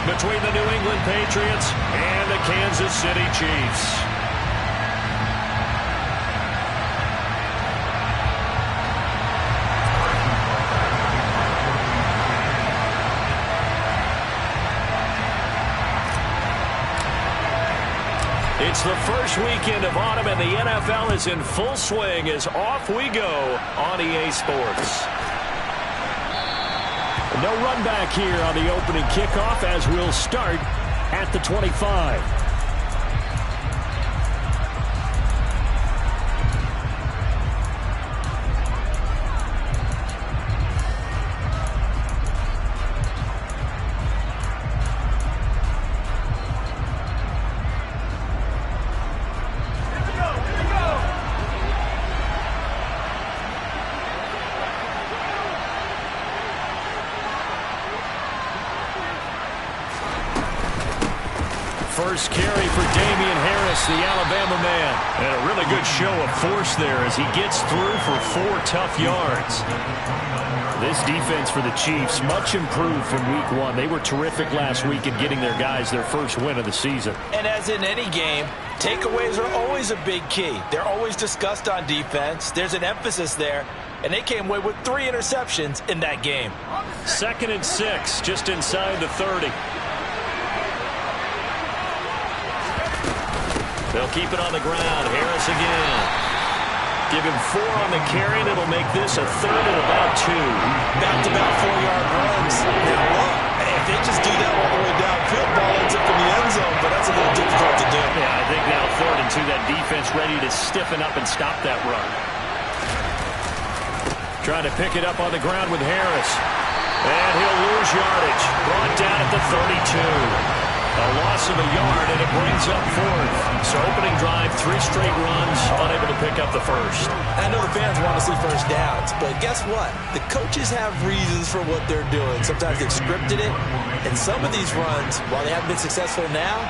between the New England Patriots and the Kansas City Chiefs. It's the first weekend of autumn, and the NFL is in full swing as off we go on EA Sports. No run back here on the opening kickoff as we'll start at the 25. First carry for Damian Harris, the Alabama man. And a really good show of force there as he gets through for 4 tough yards. This defense for the Chiefs, much improved from week 1. They were terrific last week in getting their guys their first win of the season. And as in any game, takeaways are always a big key. They're always discussed on defense. There's an emphasis there. And they came away with 3 interceptions in that game. 2nd and 6, just inside the 30. They'll keep it on the ground. Harris again. Give him 4 on the carry, and it'll make this a 3rd and about 2. Back-to-back 4-yard runs. Now look, if they just do that all the way downfield, ball ends up in the end zone, but that's a little difficult to do. Yeah, I think now 3rd and 2, that defense ready to stiffen up and stop that run. Trying to pick it up on the ground with Harris. And he'll lose yardage. Brought down at the 32. A loss of a yard, and it brings up 4th. So opening drive, 3 straight runs, unable to pick up the first. I know the fans want to see first downs, but guess what? The coaches have reasons for what they're doing. Sometimes they've scripted it, and some of these runs, while they haven't been successful now,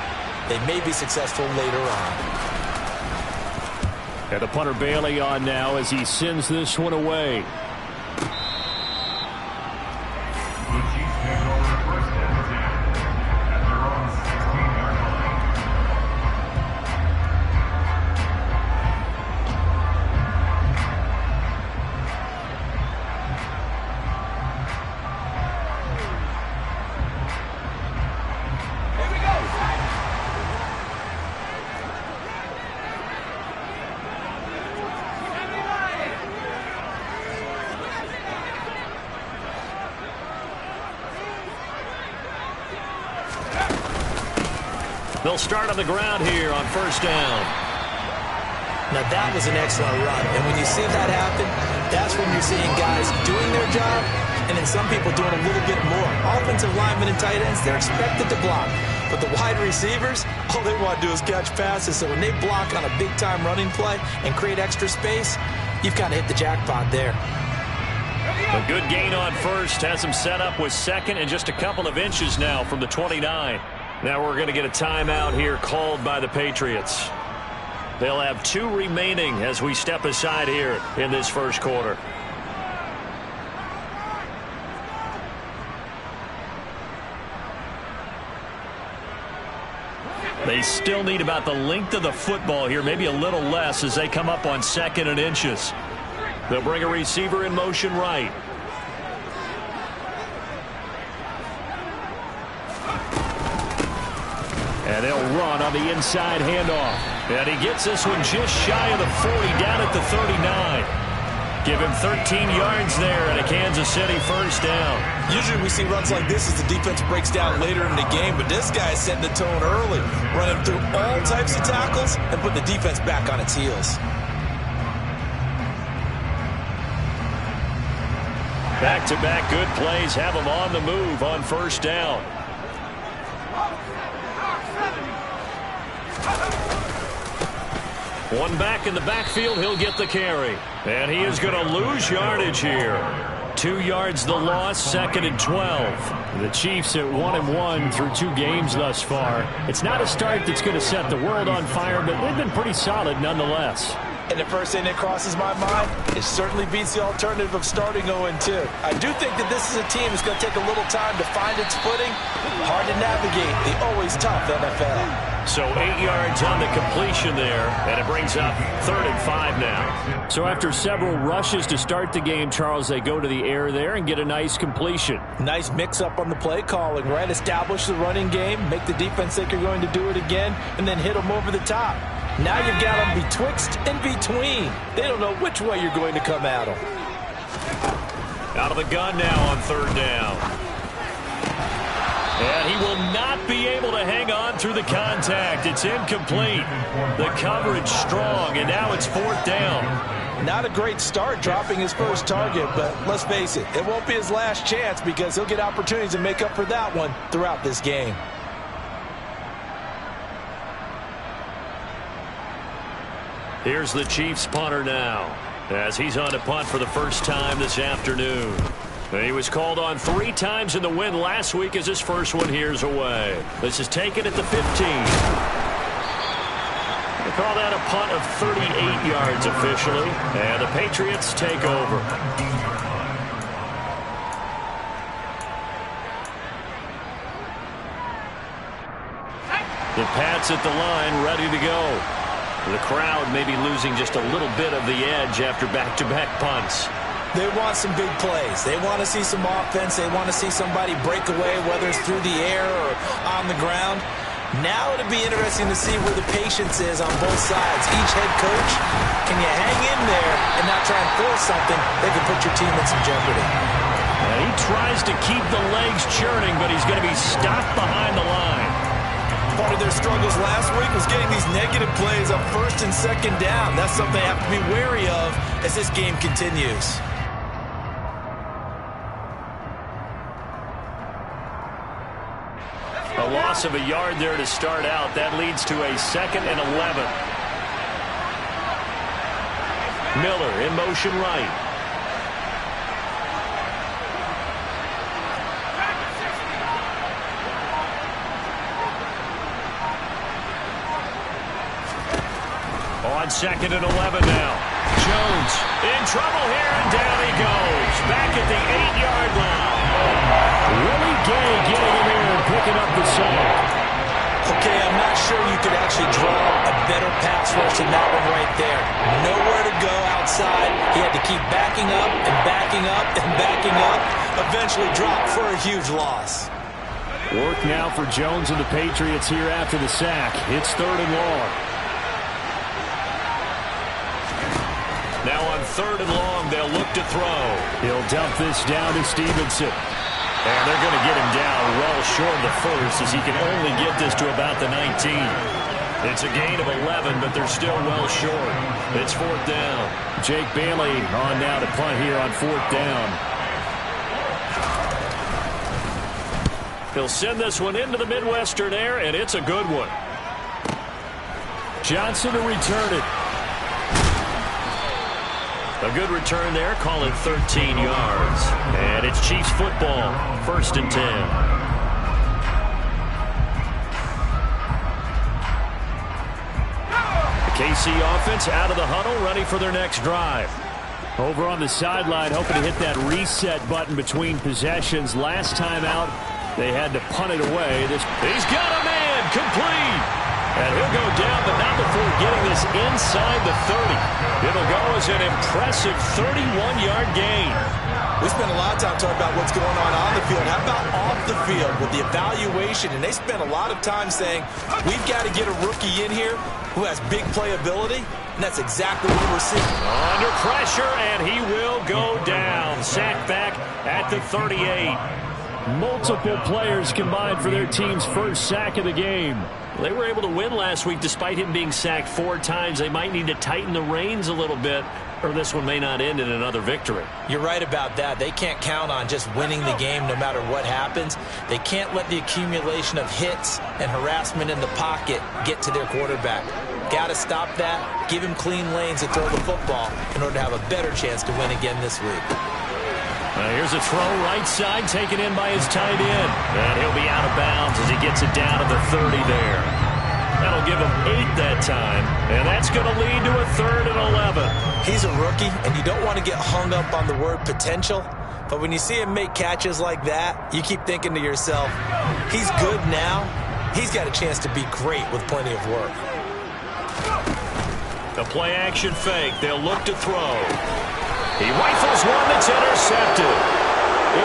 they may be successful later on. And the punter Bailey on now as he sends this one away. They'll start on the ground here on 1st down. Now that was an excellent run, and when you see that happen, that's when you're seeing guys doing their job, and then some people doing a little bit more. Offensive linemen and tight ends, they're expected to block. But the wide receivers, all they want to do is catch passes. So when they block on a big-time running play and create extra space, you've kind of hit the jackpot there. A good gain on 1st, has him set up with 2nd and just a couple of inches now from the 29. Now we're going to get a timeout here called by the Patriots. They'll have 2 remaining as we step aside here in this first quarter. They still need about the length of the football here, maybe a little less as they come up on 2nd and inches. They'll bring a receiver in motion right. And they'll run on the inside handoff. And he gets this one just shy of the 40, down at the 39. Give him 13 yards there and a Kansas City 1st down. Usually we see runs like this as the defense breaks down later in the game, but this guy's setting the tone early, running through all types of tackles and putting the defense back on its heels. Back-to-back good plays have him on the move on 1st down. One back in the backfield, he'll get the carry. And he is going to lose yardage here. 2 yards the loss, 2nd and 12. The Chiefs at 1-1 through 2 games thus far. It's not a start that's going to set the world on fire, but they've been pretty solid nonetheless. And the first thing that crosses my mind, it certainly beats the alternative of starting 0-2. I do think that this is a team that's going to take a little time to find its footing. Hard to navigate the always tough NFL. So 8 yards on the completion there, and it brings up 3rd and 5 now. So after several rushes to start the game, Charles, they go to the air there and get a nice completion. Nice mix-up on the play calling, right? Establish the running game, make the defense think you're going to do it again, and then hit them over the top. Now you've got them betwixt and between. They don't know which way you're going to come at them. Out of the gun now on 3rd down. And he will not be able to hang on through the contact. It's incomplete. The coverage strong, and now it's 4th down. Not a great start dropping his first target, but let's face it, it won't be his last chance because he'll get opportunities to make up for that one throughout this game. Here's the Chiefs punter now, as he's on to punt for the first time this afternoon. He was called on 3 times in the win last week as his first one here's away. This is taken at the 15. They call that a punt of 38 yards officially, and the Patriots take over. The Pats at the line, ready to go. The crowd may be losing just a little bit of the edge after back-to-back punts. They want some big plays. They want to see some offense. They want to see somebody break away, whether it's through the air or on the ground. Now it'll be interesting to see where the patience is on both sides. Each head coach, can you hang in there and not try and force something that can put your team in some jeopardy? And he tries to keep the legs churning, but he's going to be stopped behind the line. Part of their struggles last week was getting these negative plays up 1st and 2nd down. That's something they have to be wary of as this game continues. A loss of a yard there to start out. That leads to a 2nd and 11. Miller in motion right. On 2nd and 11 now. Jones in trouble here, and down he goes. Back at the 8-yard line. Willie Gay getting in there and picking up the sack. Okay, I'm not sure you could actually draw a better pass rush than that one right there. Nowhere to go outside. He had to keep backing up and backing up and backing up. Eventually dropped for a huge loss. Work now for Jones and the Patriots here after the sack. It's 3rd and long. Now on 3rd and long, they'll look to throw. He'll dump this down to Stevenson. And they're going to get him down well short of the first, as he can only get this to about the 19. It's a gain of 11, but they're still well short. It's 4th down. Jake Bailey on now to punt here on 4th down. He'll send this one into the Midwestern air, and it's a good one. Johnson to return it. A good return there, call it 13 yards. And it's Chiefs football, 1st and 10. The KC offense out of the huddle, ready for their next drive. Over on the sideline, hoping to hit that reset button between possessions. Last time out, they had to punt it away. He's got a man, complete. And he'll go down, but not before getting this inside the 30. It'll go as an impressive 31-yard gain. We spent a lot of time talking about what's going on the field. How about off the field with the evaluation? And they spent a lot of time saying, we've got to get a rookie in here who has big playability. And that's exactly what we're seeing. Under pressure, and he will go down. Sacked back at the 38. Multiple players combined for their team's first sack of the game. They were able to win last week despite him being sacked 4 times. They might need to tighten the reins a little bit, or this one may not end in another victory. You're right about that. They can't count on just winning the game no matter what happens. They can't let the accumulation of hits and harassment in the pocket get to their quarterback. Got to stop that, give him clean lanes to throw the football in order to have a better chance to win again this week. Here's a throw right side taken in by his tight end. And he'll be out of bounds as he gets it down to the 30 there. That'll give him 8 that time, and that's going to lead to a 3rd and 11. He's a rookie, and you don't want to get hung up on the word potential. But when you see him make catches like that, you keep thinking to yourself, he's good now. He's got a chance to be great with plenty of work. The play-action fake. They'll look to throw. He rifles one that's intercepted.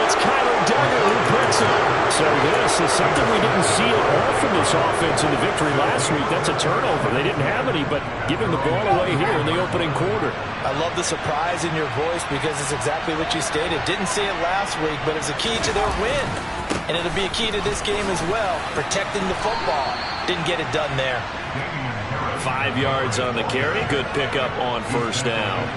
It's Kyler Duggar who picks it. So this is something we didn't see at all from this offense in the victory last week. That's a turnover. They didn't have any, but giving the ball away here in the opening quarter. I love the surprise in your voice because it's exactly what you stated. Didn't see it last week, but it's a key to their win. And it'll be a key to this game as well, protecting the football. Didn't get it done there. 5 yards on the carry. Good pickup on first down.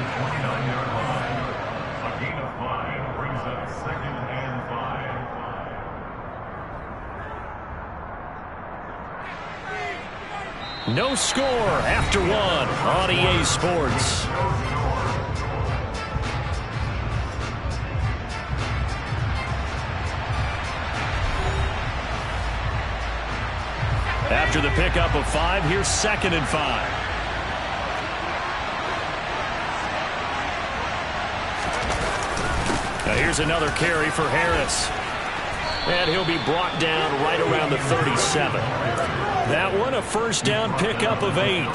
No score after 1 on EA Sports. After the pickup of 5, here's 2nd and 5. Now here's another carry for Harris. And he'll be brought down right around the 37. That one, a first down pickup of 8.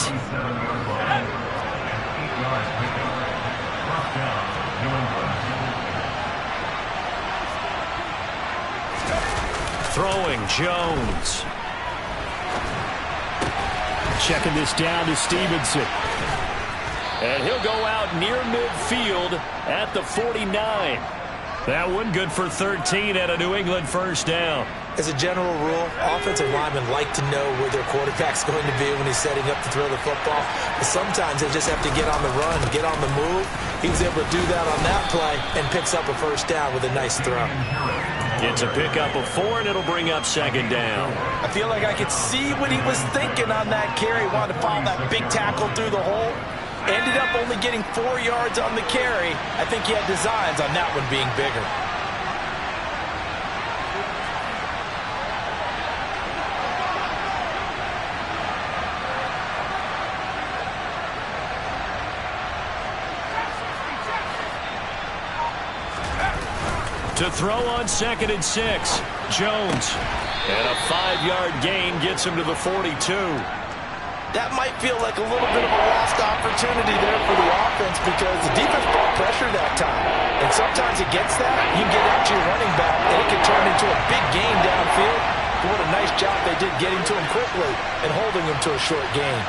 Throwing, Jones. Checking this down to Stevenson. And he'll go out near midfield at the 49. That one good for 13 at a New England first down. As a general rule, offensive linemen like to know where their quarterback's going to be when he's setting up to throw the football. But sometimes they just have to get on the run, get on the move. He was able to do that on that play and picks up a first down with a nice throw. It's a pickup of 4, and it'll bring up 2nd down. I feel like I could see what he was thinking on that carry. Wanted to follow that big tackle through the hole. Ended up only getting 4 yards on the carry. I think he had designs on that one being bigger. To throw on 2nd and 6, Jones. And a 5-yard gain gets him to the 42. That might feel like a little bit of a lost opportunity there for the offense because the defense brought pressure that time. And sometimes against that, you can get out to your running back, and it can turn into a big gain downfield. But what a nice job they did getting to him quickly and holding him to a short gain.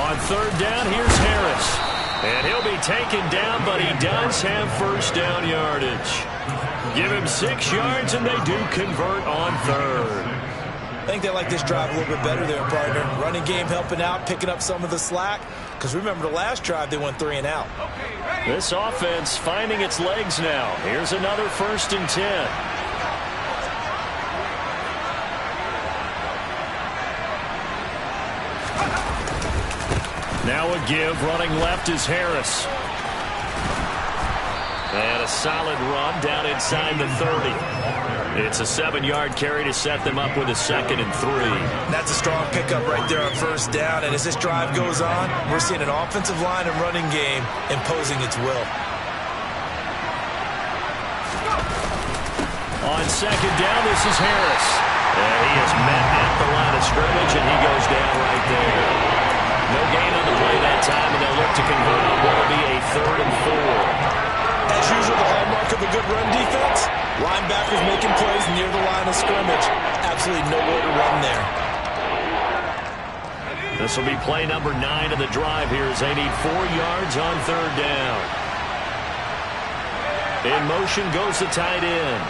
On 3rd down, here's Harris. And he'll be taken down, but he does have first down yardage. Give him 6 yards, and they do convert on 3rd. I think they like this drive a little bit better there, partner. Running game helping out, picking up some of the slack. Because remember the last drive, they went 3 and out. This offense finding its legs now. Here's another 1st and 10. Now a give, running left is Harris. And a solid run down inside the 30. It's a 7-yard carry to set them up with a 2nd and 3. That's a strong pickup right there on first down. And as this drive goes on, we're seeing an offensive line and running game imposing its will. On 2nd down, this is Harris. And he is met at the line of scrimmage, and he goes down right there. No gain on the play that time, and they'll look to convert on what will be a 3rd and 4. As usual, the hallmark of a good run defense, linebackers making plays near the line of scrimmage. Absolutely nowhere to run there. This will be play number 9 of the drive here as they need 4 yards on 3rd down. In motion goes the tight end.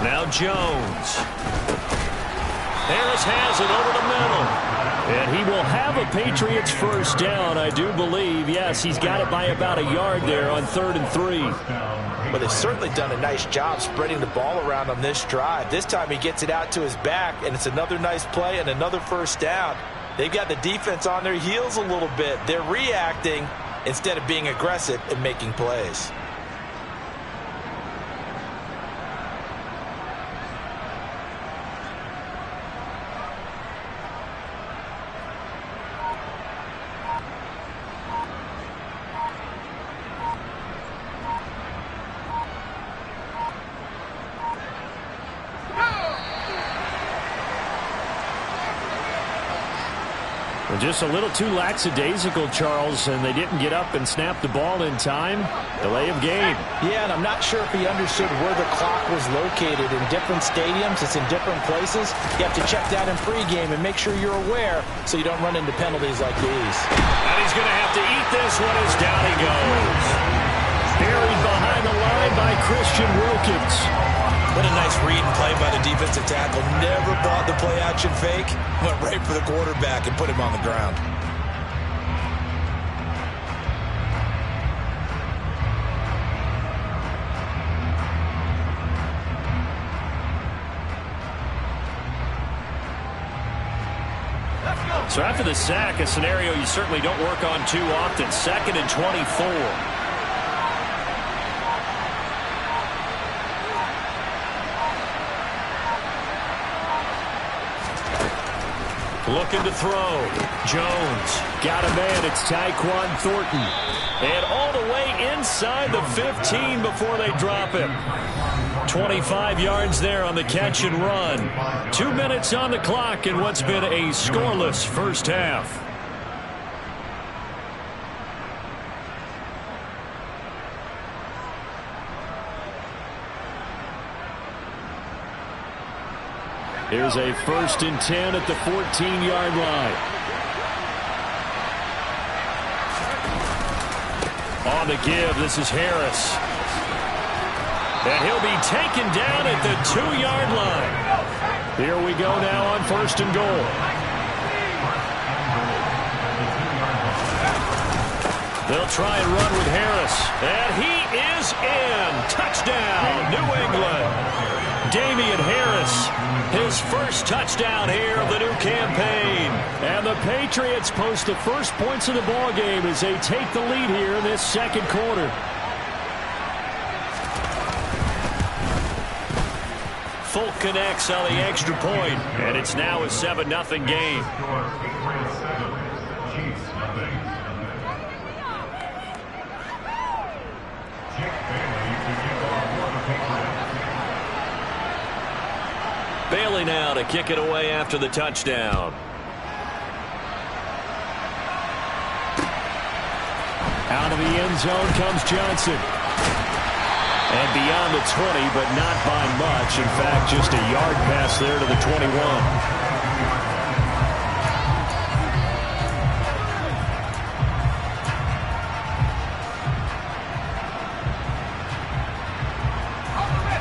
Now Jones. Harris has it over the middle. And he will have a Patriots first down, I do believe. Yes, he's got it by about a yard there on 3rd and 3. Well, they've certainly done a nice job spreading the ball around on this drive. This time he gets it out to his back, and it's another nice play and another first down. They've got the defense on their heels a little bit. They're reacting instead of being aggressive and making plays. Just a little too lackadaisical, Charles, and they didn't get up and snap the ball in time. Delay of game. Yeah, and I'm not sure if he understood where the clock was located. In different stadiums, it's in different places. You have to check that in pregame and make sure you're aware so you don't run into penalties like these. And he's going to have to eat this one as down he goes. Buried behind the line by Christian Wilkins. What a nice read and play by the defensive tackle. Never bought the play-action fake. Went right for the quarterback and put him on the ground. So after the sack, a scenario you certainly don't work on too often. 2nd and 24. Looking to throw. Jones got a man. It's Tyquan Thornton. And all the way inside the 15 before they drop him. 25 yards there on the catch and run. 2 minutes on the clock in what's been a scoreless first half. Here's a 1st and 10 at the 14-yard line. On the give, this is Harris. And he'll be taken down at the 2-yard line. Here we go now on 1st and goal. They'll try and run with Harris. And he is in. Touchdown, New England. Damian Harris, his first touchdown here of the new campaign. And the Patriots post the first points of the ball game as they take the lead here in this 2nd quarter. Folk connects on the extra point, and it's now a 7-0 game. Bailey now to kick it away after the touchdown. Out of the end zone comes Johnson. And beyond the 20, but not by much. In fact, just a yard pass there to the 21.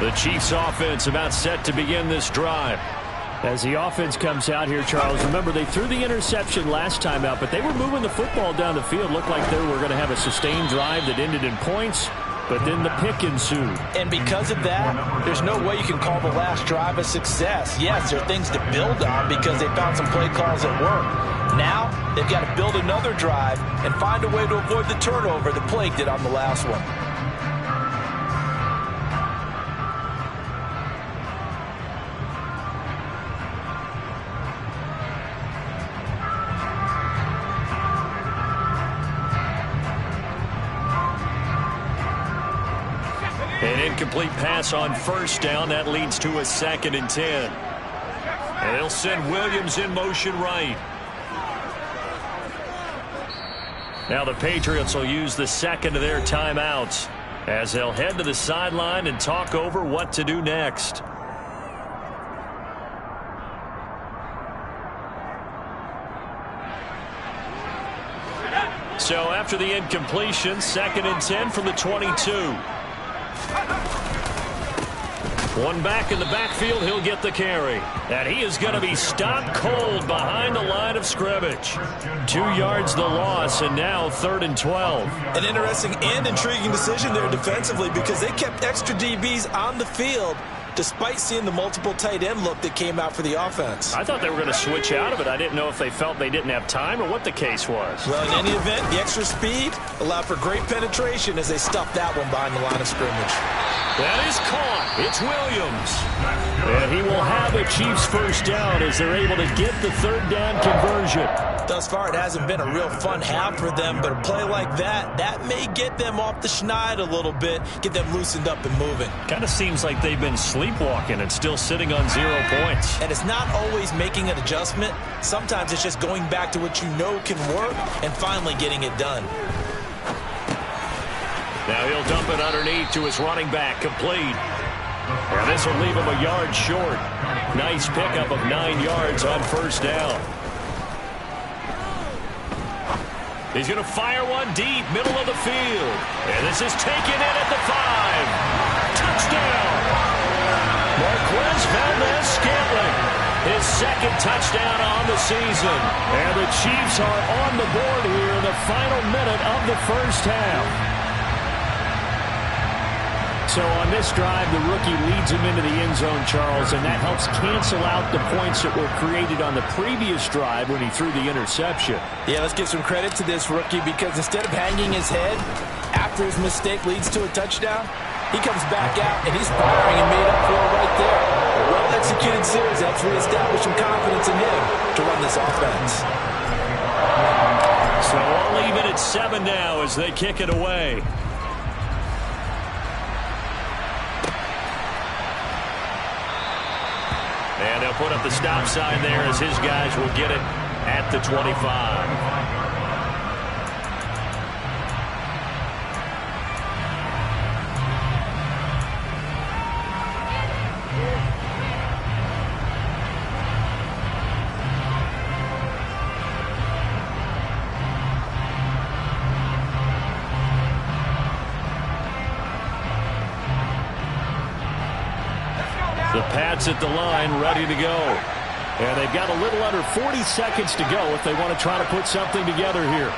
The Chiefs offense about set to begin this drive. As the offense comes out here, Charles, remember they threw the interception last time out, but they were moving the football down the field. Looked like they were going to have a sustained drive that ended in points, but then the pick ensued. And because of that, there's no way you can call the last drive a success. Yes, there are things to build on because they found some play calls that work. Now, they've got to build another drive and find a way to avoid the turnover that plagued it on the last one. An incomplete pass on first down. That leads to a 2nd and 10. And they'll send Williams in motion right. Now the Patriots will use the 2nd of their timeouts as they'll head to the sideline and talk over what to do next. So after the incompletion, 2nd and 10 from the 22. One back in the backfield, he'll get the carry. And he is going to be stopped cold behind the line of scrimmage. 2 yards the loss, and now 3rd and 12. An interesting and intriguing decision there defensively because they kept extra DBs on the field despite seeing the multiple tight end look that came out for the offense. I thought they were going to switch out of it. I didn't know if they felt they didn't have time or what the case was. Well, in any event, the extra speed allowed for great penetration as they stuffed that one behind the line of scrimmage. That is caught. It's Williams. And he will have a Chiefs first down as they're able to get the 3rd down conversion. Thus far, it hasn't been a real fun half for them, but a play like that may get them off the schneid a little bit, get them loosened up and moving. Kind of seems like they've been sleepwalking and still sitting on 0 points. And it's not always making an adjustment. Sometimes it's just going back to what you know can work and finally getting it done. Now he'll dump it underneath to his running back, complete. And this will leave him a yard short. Nice pickup of 9 yards on first down. He's going to fire one deep, middle of the field. And this is taken in at the 5. Touchdown! Marquez Valdes-Scantling, his 2nd touchdown on the season. And the Chiefs are on the board here in the final minute of the first half. So on this drive, the rookie leads him into the end zone, Charles, and that helps cancel out the points that were created on the previous drive when he threw the interception. Yeah, let's give some credit to this rookie because instead of hanging his head after his mistake leads to a touchdown, he comes back out and he's firing and made up for it right there. A well-executed series helps reestablish some confidence in him to run this offense. So all even at 7 now as they kick it away. And they'll put up the stop sign there as his guys will get it at the 25. The Pats at the line, ready to go. And they've got a little under 40 seconds to go if they want to try to put something together here.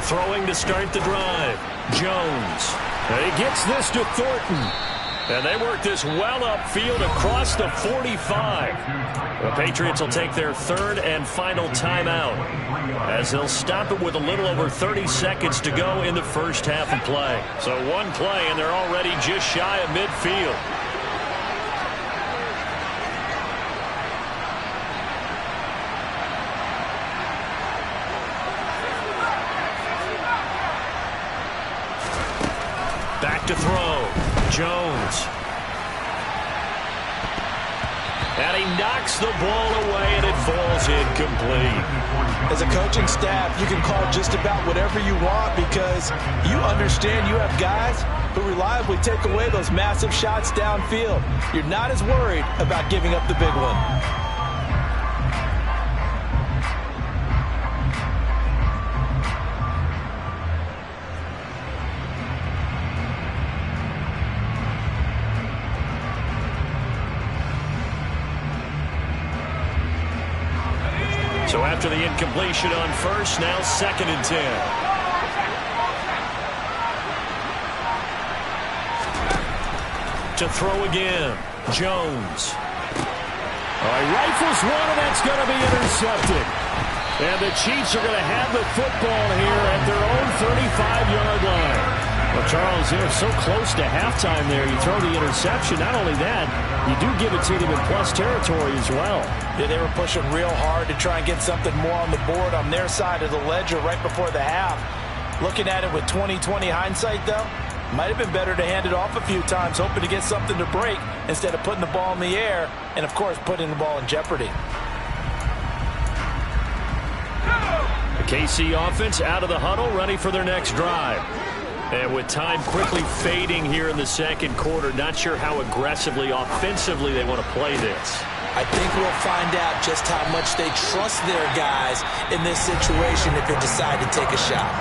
Throwing to start the drive. Jones. And he gets this to Thornton. And they work this well upfield across the 45. The Patriots will take their 3rd and final timeout as they'll stop it with a little over 30 seconds to go in the first half of play. So one play, and they're already just shy of midfield. Back to throw. Jones. And he knocks the ball away, and it falls incomplete. As a coaching staff, you can call just about whatever you want because you understand you have guys who reliably take away those massive shots downfield. You're not as worried about giving up the big one. So after the incompletion on first, now 2nd and 10. To throw again, Jones. He rifles one, and that's going to be intercepted. And the Chiefs are going to have the football here at their own 35-yard line. Well, Charles, they're so close to halftime there. You throw the interception. Not only that, you do give it to them in plus territory as well. Yeah, they were pushing real hard to try and get something more on the board on their side of the ledger right before the half. Looking at it with 20/20 hindsight, though, might have been better to hand it off a few times, hoping to get something to break instead of putting the ball in the air and, of course, putting the ball in jeopardy. The KC offense out of the huddle, ready for their next drive. And with time quickly fading here in the second quarter, not sure how aggressively, offensively they want to play this. I think we'll find out just how much they trust their guys in this situation if they decide to take a shot.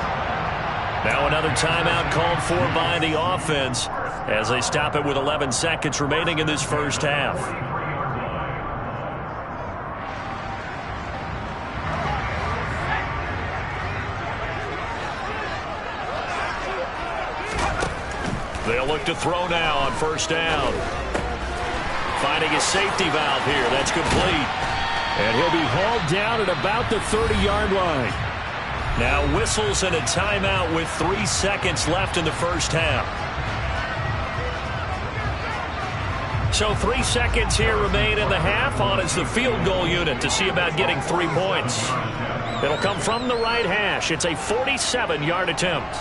Now another timeout called for by the offense as they stop it with 11 seconds remaining in this first half. They'll look to throw now on first down. Finding a safety valve here. That's complete. And he'll be hauled down at about the 30-yard line. Now whistles and a timeout with 3 seconds left in the first half. So 3 seconds here remain in the half. On is the field goal unit to see about getting 3 points. It'll come from the right hash. It's a 47-yard attempt.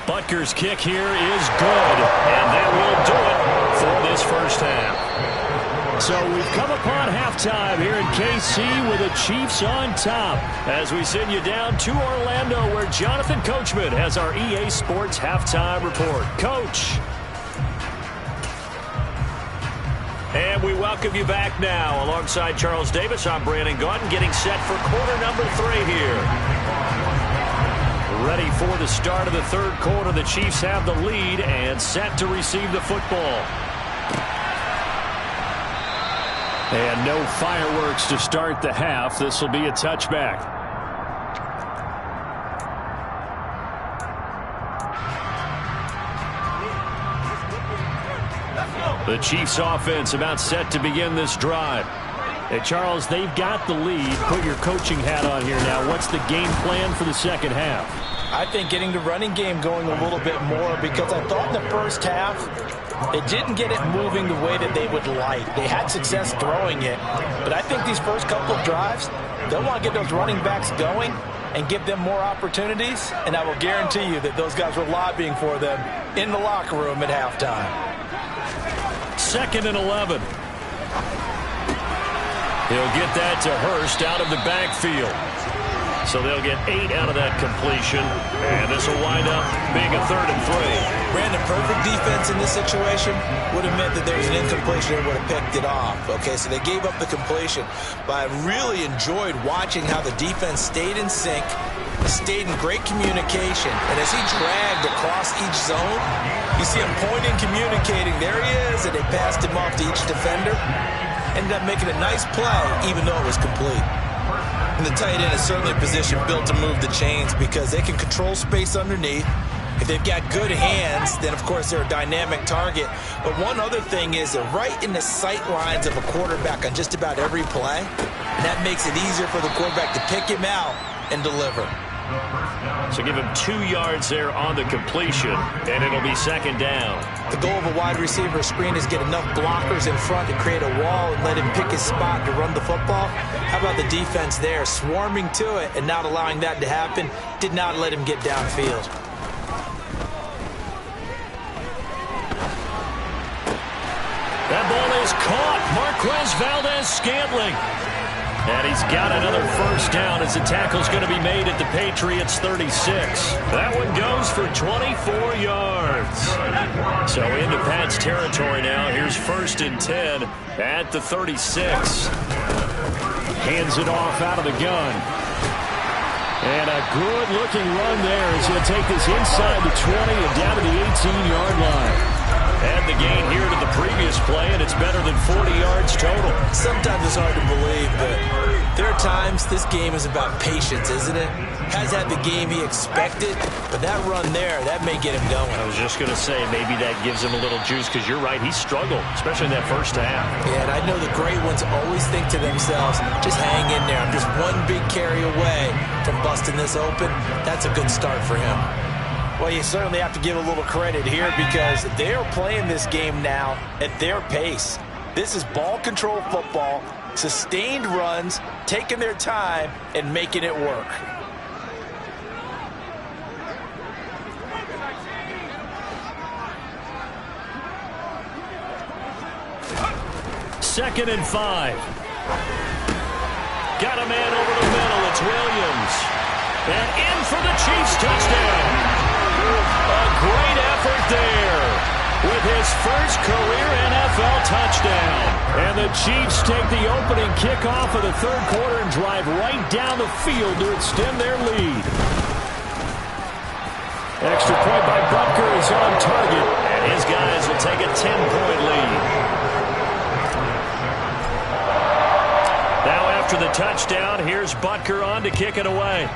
Butker's kick here is good, and that will do it for this first half. So we've come upon halftime here in KC with the Chiefs on top as we send you down to Orlando where Jonathan Coachman has our EA Sports halftime report. Coach. And we welcome you back now. Alongside Charles Davis, I'm Brandon Gaudin getting set for quarter number 3 here. Ready for the start of the third quarter. The Chiefs have the lead and set to receive the football. And no fireworks to start the half. This will be a touchback. The Chiefs offense about set to begin this drive. Hey, Charles, they've got the lead. Put your coaching hat on here now. What's the game plan for the second half? I think getting the running game going a little bit more because I thought in the first half they didn't get it moving the way that they would like. They had success throwing it, but I think these first couple of drives, they'll want to get those running backs going and give them more opportunities, and I will guarantee you that those guys were lobbying for them in the locker room at halftime. 2nd and 11. He'll get that to Hurst out of the backfield. So they'll get 8 out of that completion, and this will wind up being a 3rd and 3. Brandon, perfect defense in this situation would have meant that there was an incompletion and would have picked it off. Okay, so they gave up the completion, but I really enjoyed watching how the defense stayed in sync, stayed in great communication, and as he dragged across each zone, you see him pointing, communicating. There he is, and they passed him off to each defender. Ended up making a nice play, even though it was complete. And the tight end is certainly a position built to move the chains because they can control space underneath. If they've got good hands, then, of course, they're a dynamic target. But one other thing is they're right in the sight lines of a quarterback on just about every play. And that makes it easier for the quarterback to pick him out and deliver. So give him 2 yards there on the completion, and it'll be 2nd down. The goal of a wide receiver screen is get enough blockers in front to create a wall and let him pick his spot to run the football. How about the defense there, swarming to it and not allowing that to happen? Did not let him get downfield. That ball is caught. Marquez Valdes-Scantling. And he's got another first down as the tackle's going to be made at the Patriots 36. That one goes for 24 yards. So into Pat's territory now. Here's 1st and 10 at the 36. Hands it off out of the gun. And a good-looking run there. He's going to take this inside the 20 and down to the 18-yard line. Add the gain here to the previous play, and it's better than 40 yards total. Sometimes it's hard to believe, but there are times this game is about patience, isn't it? Has had the game he expected, but that run there, that may get him going. I was just going to say, maybe that gives him a little juice, because you're right, he struggled, especially in that first half. Yeah, and I know the great ones always think to themselves, just hang in there. I'm just one big carry away from busting this open. That's a good start for him. Well, you certainly have to give a little credit here because they are playing this game now at their pace. This is ball control football, sustained runs, taking their time, and making it work. Second and 5. Got a man over the middle. It's Williams. And in for the Chiefs touchdown. A great effort there. with his first career NFL touchdown. And the Chiefs take the opening kickoff of the third quarter and drive right down the field to extend their lead. Extra point by Butker is on target, and his guys will take a 10-point lead. Now after the touchdown, here's Butker on to kick it away.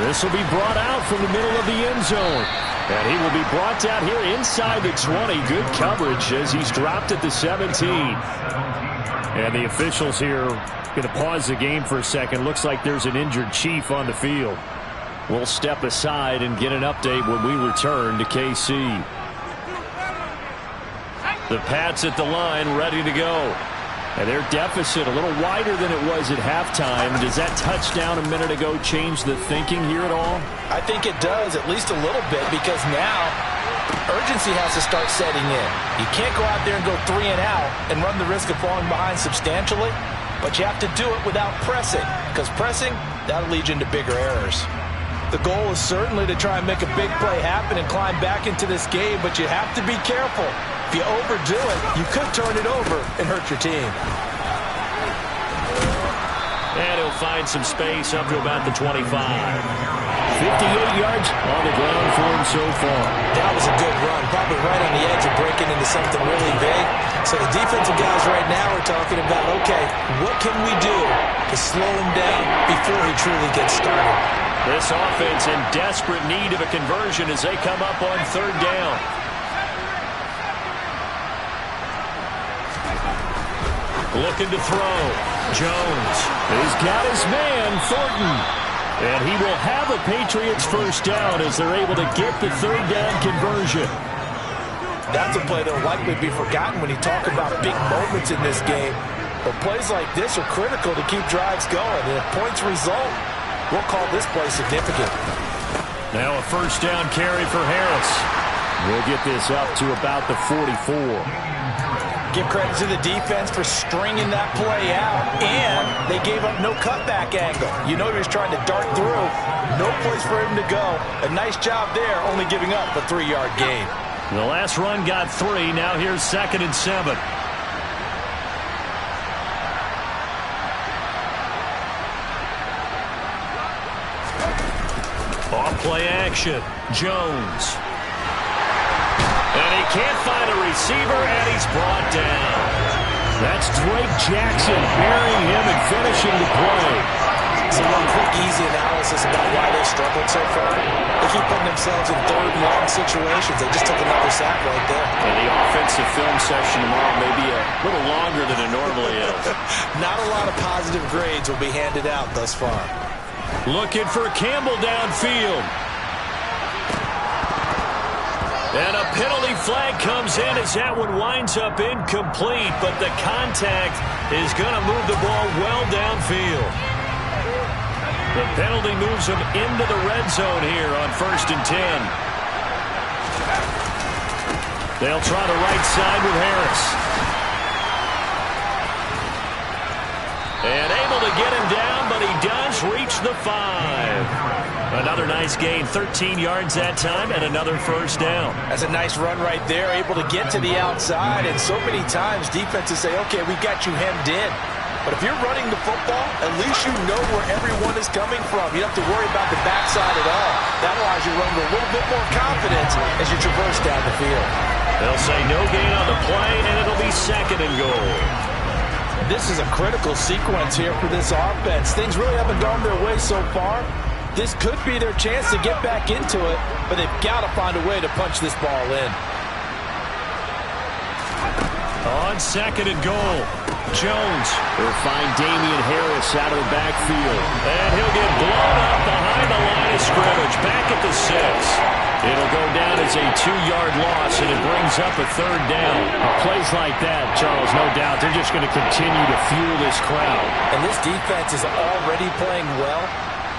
This will be brought out from the middle of the end zone. And he will be brought down here inside the 20. Good coverage as he's dropped at the 17. And the officials here going to pause the game for a second. Looks like there's an injured Chief on the field. We'll step aside and get an update when we return to KC. The Pats at the line, ready to go. And their deficit a little wider than it was at halftime. Does that touchdown a minute ago change the thinking here at all? I think it does, at least a little bit, because now urgency has to start setting in. You can't go out there and go 3 and out and run the risk of falling behind substantially, but you have to do it without pressing, because pressing, that'll lead you into bigger errors. The goal is certainly to try and make a big play happen and climb back into this game, but you have to be careful. If you overdo it, you could turn it over and hurt your team. And he'll find some space up to about the 25. 58 yards on the ground for him so far. That was a good run, probably right on the edge of breaking into something really big. So the defensive guys right now are talking about, okay, what can we do to slow him down before he truly gets started? This offense in desperate need of a conversion as they come up on third down. Looking to throw. Jones has got his man, Thornton. And he will have a Patriots first down as they're able to get the third down conversion. That's a play that will likely be forgotten when you talk about big moments in this game. But plays like this are critical to keep drives going. And if points result, we'll call this play significant. Now a first down carry for Harris. We'll get this up to about the 44. Give credit to the defense for stringing that play out, and they gave up no cutback angle. You know he was trying to dart through. No place for him to go. A nice job there, only giving up a 3-yard gain. The last run got 3. Now here's 2nd and 7. Off play action. Jones. And he can't find a receiver, and he's brought down. That's Drake Jackson burying him and finishing the play. Some quick, easy analysis about why they struggled so far. They keep putting themselves in third and long situations. They just took another sack right there. And the offensive film session tomorrow may be a little longer than it normally is. Not a lot of positive grades will be handed out thus far. Looking for Campbell downfield. And a penalty flag comes in as that one winds up incomplete, but the contact is going to move the ball well downfield. The penalty moves them into the red zone here on 1st and 10. They'll try the right side with Harris. And able to get him down, but he does reach the 5. Another nice gain, 13 yards that time, and another first down. That's a nice run right there, able to get to the outside. And so many times defenses say, okay, we got you hemmed in. But if you're running the football, at least you know where everyone is coming from. You don't have to worry about the backside at all. That allows you to run with a little bit more confidence as you traverse down the field. They'll say no gain on the play, and it'll be 2nd and goal. This is a critical sequence here for this offense. Things really haven't gone their way so far. This could be their chance to get back into it, but they've got to find a way to punch this ball in. On 2nd and goal, Jones will find Damian Harris out of the backfield. And he'll get blown up behind the line of scrimmage, back at the 6. It'll go down as a 2-yard loss, and it brings up a 3rd down. Plays like that, Charles, no doubt, they're just going to continue to fuel this crowd. And this defense is already playing well.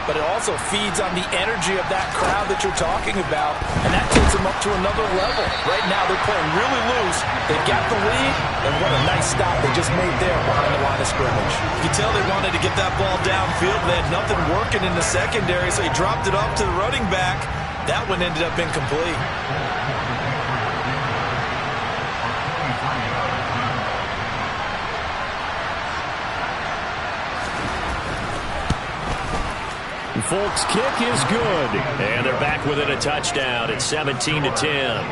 but it also feeds on the energy of that crowd that you're talking about, and that takes them up to another level. Right now, they're playing really loose. They got the lead, and what a nice stop they just made there behind the line of scrimmage. You can tell they wanted to get that ball downfield. They had nothing working in the secondary, so he dropped it off to the running back. That one ended up incomplete. Folk's kick is good, and they're back within a touchdown. It's 17-10.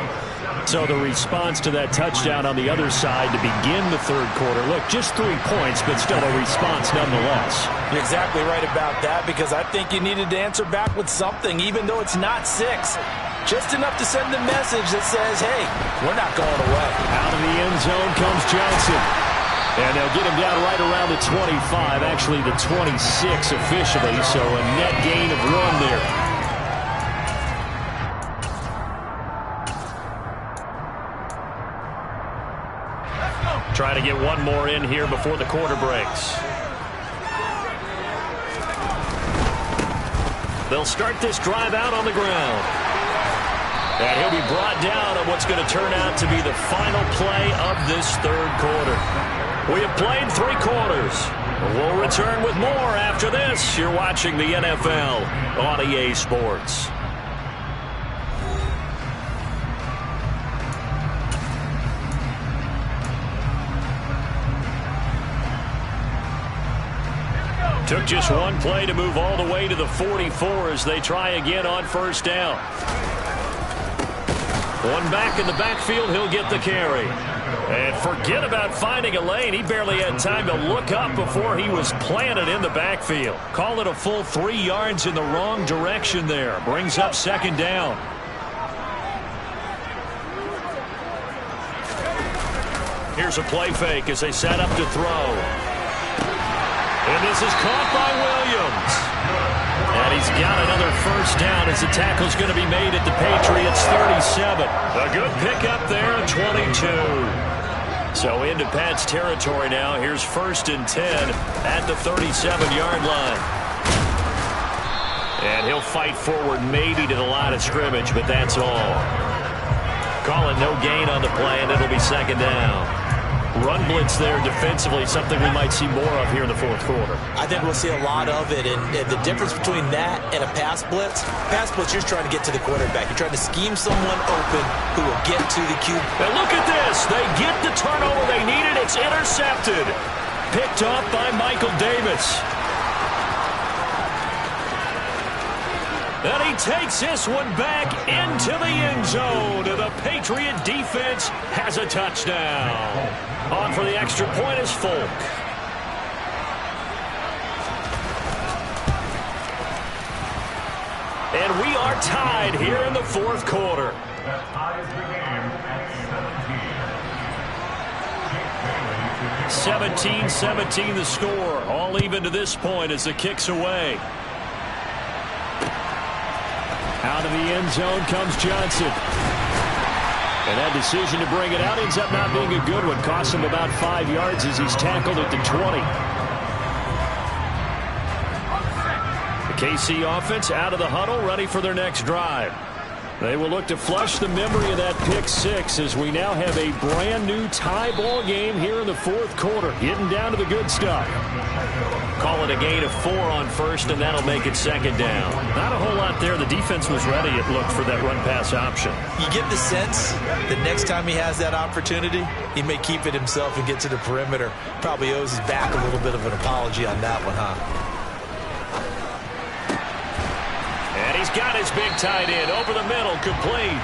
So the response to that touchdown on the other side to begin the third quarter. Look, just 3 points, but still a response nonetheless. You're exactly right about that, because I think you needed to answer back with something, even though it's not 6. Just enough to send a message that says, hey, we're not going away. Out of the end zone comes Johnson. And they'll get him down right around the 25, actually the 26 officially, so a net gain of 1 there. Try to get one more in here before the quarter breaks. They'll start this drive out on the ground. And he'll be brought down on what's going to turn out to be the final play of this third quarter. We have played 3 quarters. We'll return with more after this. You're watching the NFL on EA Sports. Took just one play to move all the way to the 44 as they try again on first down. One back in the backfield, he'll get the carry. And forget about finding a lane. He barely had time to look up before he was planted in the backfield. Call it a full 3 yards in the wrong direction there. Brings up second down. Here's a play fake as they set up to throw. And this is caught by Williams. And he's got another first down as the tackle's going to be made at the Patriots 37. A good pickup there at 22. So into Pat's territory now. Here's 1st and 10 at the 37-yard line. And he'll fight forward maybe to the line of scrimmage, but that's all. Call it no gain on the play, and it'll be second down. Run blitz there defensively, something we might see more of here in the fourth quarter. I think we'll see a lot of it, and the difference between that and a pass blitz, you're just trying to get to the quarterback. You're trying to scheme someone open who will get to the QB. And look at this. They get the turnover they needed. It's intercepted. Picked off by Michael Davis. And he takes this one back into the end zone. And the Patriot defense has a touchdown. On for the extra point is Folk. And we are tied here in the fourth quarter. That ties the game at 17-17 the score. All even to this point as the kick's away. Out of the end zone comes Johnson. And that decision to bring it out ends up not being a good one. Costs him about 5 yards as he's tackled at the 20. The KC offense out of the huddle, ready for their next drive. They will look to flush the memory of that pick six as we now have a brand new tie ball game here in the fourth quarter. Getting down to the good stuff. Call it a gain of 4 on first, and that'll make it second down. Not a whole lot there. The defense was ready, it looked, for that run-pass option. You get the sense that next time he has that opportunity, he may keep it himself and get to the perimeter. Probably owes his back a little bit of an apology on that one, huh? And he's got his big tight end over the middle, complete.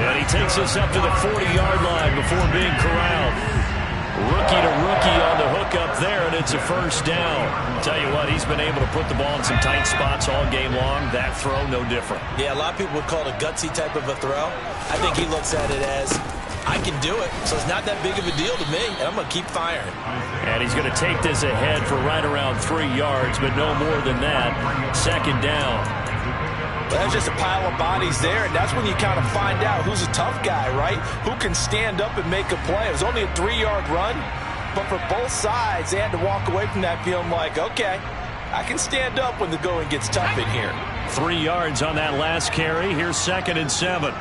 And he takes us up to the 40-yard line before being corralled. Rookie to rookie on the hook up there, and it's a first down. Tell you what, he's been able to put the ball in some tight spots all game long. That throw, no different. Yeah, a lot of people would call it a gutsy type of a throw. I think he looks at it as, I can do it, so it's not that big of a deal to me, and I'm going to keep firing. And he's going to take this ahead for right around 3 yards, but no more than that. Second down. There's just a pile of bodies there, and that's when you kind of find out who's a tough guy, right? Who can stand up and make a play. It was only a 3-yard run, but for both sides, they had to walk away from that feeling like, okay, I can stand up when the going gets tough in here. 3 yards on that last carry. Here's 2nd and 7.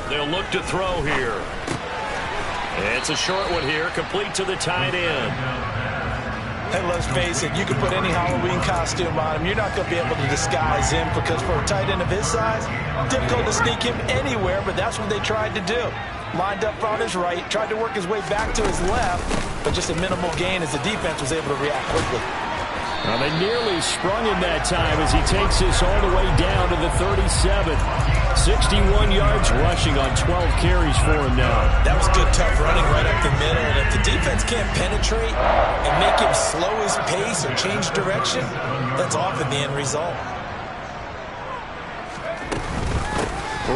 They'll look to throw here. It's a short one here, complete to the tight end. And let's face it, you can put any Halloween costume on him. You're not going to be able to disguise him because for a tight end of his size, difficult to sneak him anywhere, but that's what they tried to do. Lined up on his right, tried to work his way back to his left, but just a minimal gain as the defense was able to react quickly. Well, they nearly sprung him that time as he takes this all the way down to the 37. 61 yards rushing on 12 carries for him now. That was good, tough running right up the middle. And if the defense can't penetrate and make him slow his pace or change direction, that's often the end result.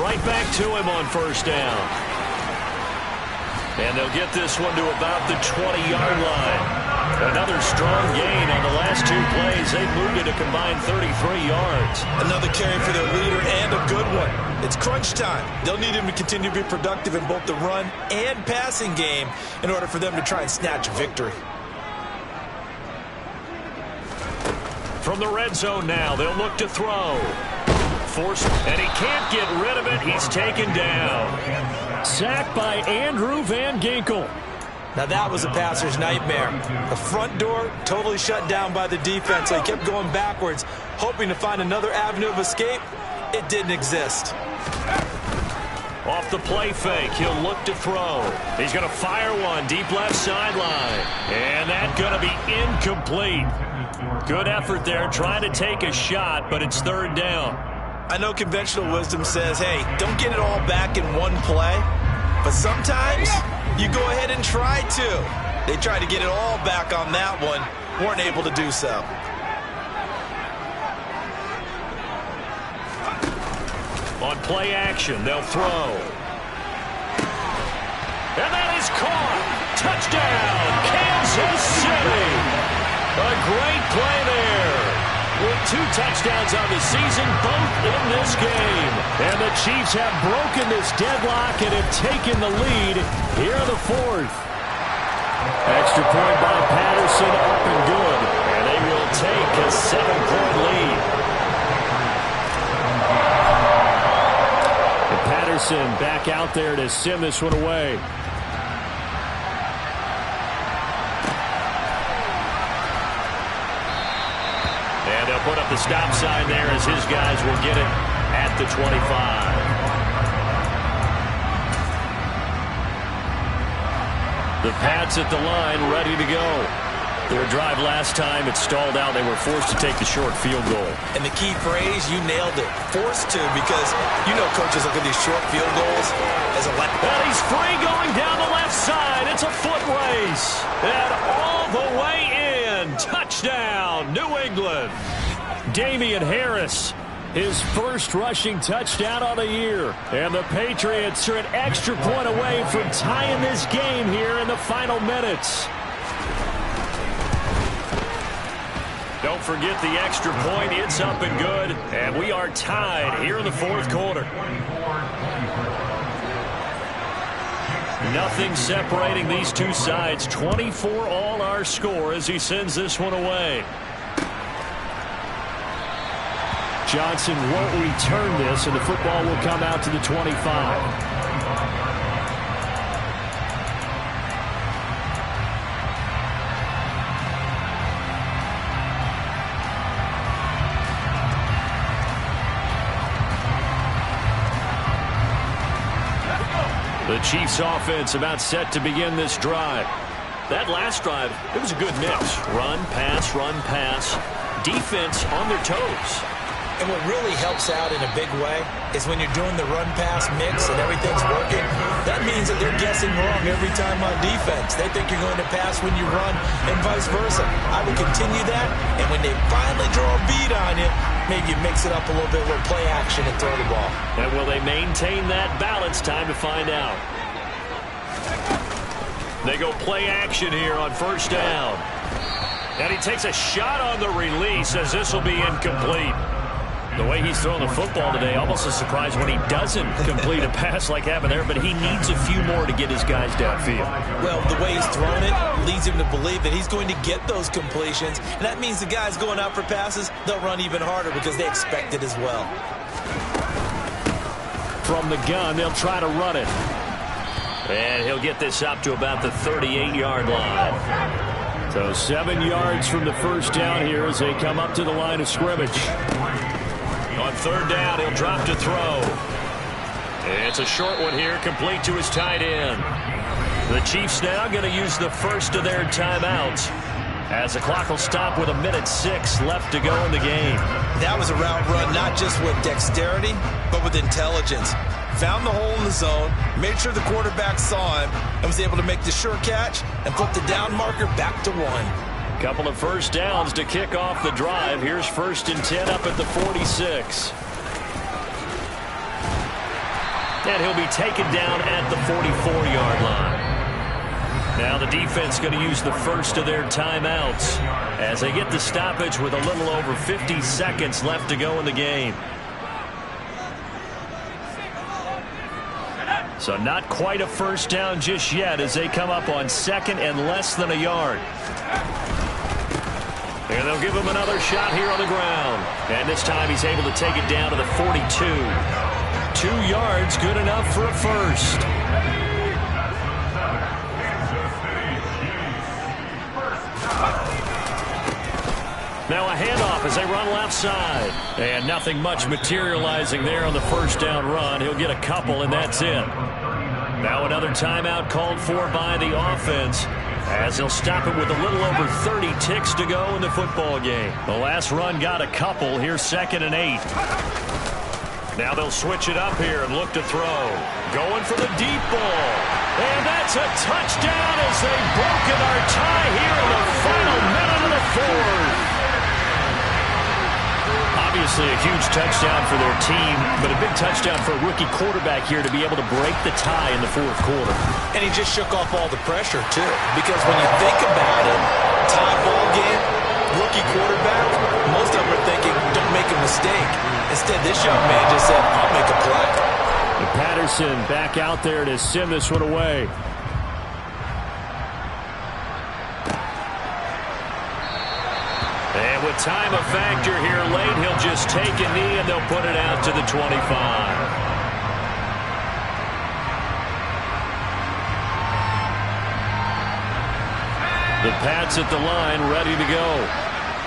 Right back to him on 1st down. And they'll get this one to about the 20-yard line. Another strong gain on the last 2 plays. They've moved it a combined 33 yards. Another carry for their leader and a good one. It's crunch time. They'll need him to continue to be productive in both the run and passing game in order for them to try and snatch a victory. From the red zone now, they'll look to throw. Forced, and he can't get rid of it. He's taken down. Sacked by Andrew Van Ginkel. Now that was a passer's nightmare. The front door totally shut down by the defense, so he kept going backwards, hoping to find another avenue of escape. It didn't exist. Off the play fake, he'll look to throw. He's going to fire one deep left sideline. And that's going to be incomplete. Good effort there, trying to take a shot, but it's 3rd down. I know conventional wisdom says, hey, don't get it all back in one play. But sometimes you go ahead and try to. They tried to get it all back on that one. Weren't able to do so. On play action, they'll throw. And that is caught. Touchdown, Kansas City. A great play there. With 2 touchdowns on the season, both in this game. And the Chiefs have broken this deadlock and have taken the lead here in the 4th. Extra point by Patterson, up and good. And they will take a 7-point lead. And Patterson back out there to send this one away. And they'll put up the stop sign there as his guys will get it at the 25. The Pats at the line, ready to go. Their drive last time, it stalled out. They were forced to take the short field goal. And the key phrase, you nailed it. Forced to, because you know coaches look at these short field goals as a weapon. And he's free going down the left side. It's a foot race. And all the way in. Touchdown, New England. Damian Harris, his first rushing touchdown on the year. And the Patriots are an extra point away from tying this game here in the final minutes. Don't forget the extra point. It's up and good. And we are tied here in the 4th quarter. Nothing separating these two sides. 24 all our score as he sends this one away. Johnson won't return this, and the football will come out to the 25. The Chiefs offense about set to begin this drive. That last drive, it was a good mix. Run, pass, defense on their toes. And what really helps out in a big way is when you're doing the run-pass mix and everything's working, that means that they're guessing wrong every time on defense. They think you're going to pass when you run and vice versa. I would continue that, and when they finally draw a beat on you, maybe you mix it up a little bit, a little play action and throw the ball. And will they maintain that balance? Time to find out. They go play action here on 1st down. And he takes a shot on the release as this will be incomplete. The way he's throwing the football today, almost a surprise when he doesn't complete a pass like happened there, but he needs a few more to get his guys downfield. Well, the way he's thrown it leads him to believe that he's going to get those completions, and that means the guys going out for passes, they'll run even harder because they expect it as well. From the gun, they'll try to run it. And he'll get this up to about the 38-yard line. So 7 yards from the first down here as they come up to the line of scrimmage. On third down, he'll drop to throw. It's a short one here, complete to his tight end. The Chiefs now going to use the first of their timeouts as the clock will stop with 1:06 left to go in the game. That was a route run not just with dexterity, but with intelligence. Found the hole in the zone, made sure the quarterback saw him, and was able to make the sure catch and flip the down marker back to 1. Couple of first downs to kick off the drive. Here's 1st and 10 up at the 46. And he'll be taken down at the 44-yard line. Now the defense going to use the first of their timeouts as they get the stoppage with a little over 50 seconds left to go in the game. So not quite a first down just yet as they come up on 2nd and less than a yard. And they'll give him another shot here on the ground. And this time he's able to take it down to the 42. 2 yards, good enough for a first. Now a handoff as they run left side. And nothing much materializing there on the first down run. He'll get a couple, and that's it. Now another timeout called for by the offense as they'll stop it with a little over 30 ticks to go in the football game. The last run got a couple. Here's 2nd and 8. Now they'll switch it up here and look to throw. Going for the deep ball. And that's a touchdown as they've broken our tie here in the final minute of the 4th. Obviously a huge touchdown for their team, but a big touchdown for a rookie quarterback here to be able to break the tie in the 4th quarter. And he just shook off all the pressure, too. Because when you think about it, tie ball game, rookie quarterback, most of them are thinking, don't make a mistake. Instead, this young man just said, I'll make a play. And Patterson back out there to send this one away. And with time a factor here late, he'll just take a knee and they'll put it out to the 25. The Pats at the line, ready to go.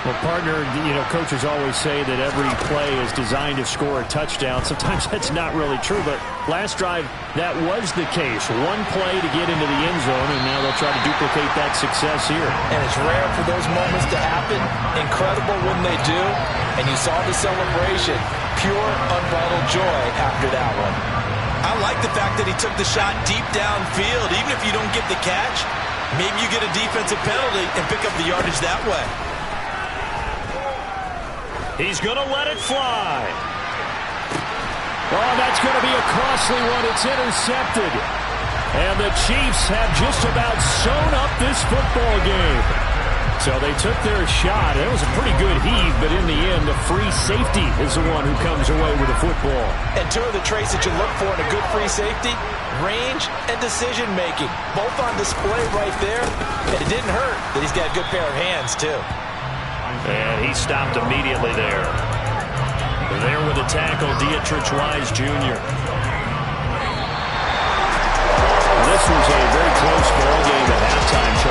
Well, partner, coaches always say that every play is designed to score a touchdown. Sometimes that's not really true, but last drive, that was the case. One play to get into the end zone, and now they'll try to duplicate that success here. And it's rare for those moments to happen. Incredible when they do. And you saw the celebration. Pure, unbridled joy after that one. I like the fact that he took the shot deep downfield. Even if you don't get the catch, maybe you get a defensive penalty and pick up the yardage that way. He's going to let it fly. Oh, that's going to be a costly one. It's intercepted. And the Chiefs have just about sewn up this football game. So they took their shot. It was a pretty good heave, but in the end, the free safety is the one who comes away with the football. And 2 of the traits that you look for in a good free safety, range and decision-making. Both on display right there. And it didn't hurt that he's got a good pair of hands, too. And he stopped immediately there. There with a tackle, Dietrich Wise Jr. This was a very close ball game at halftime, Charles.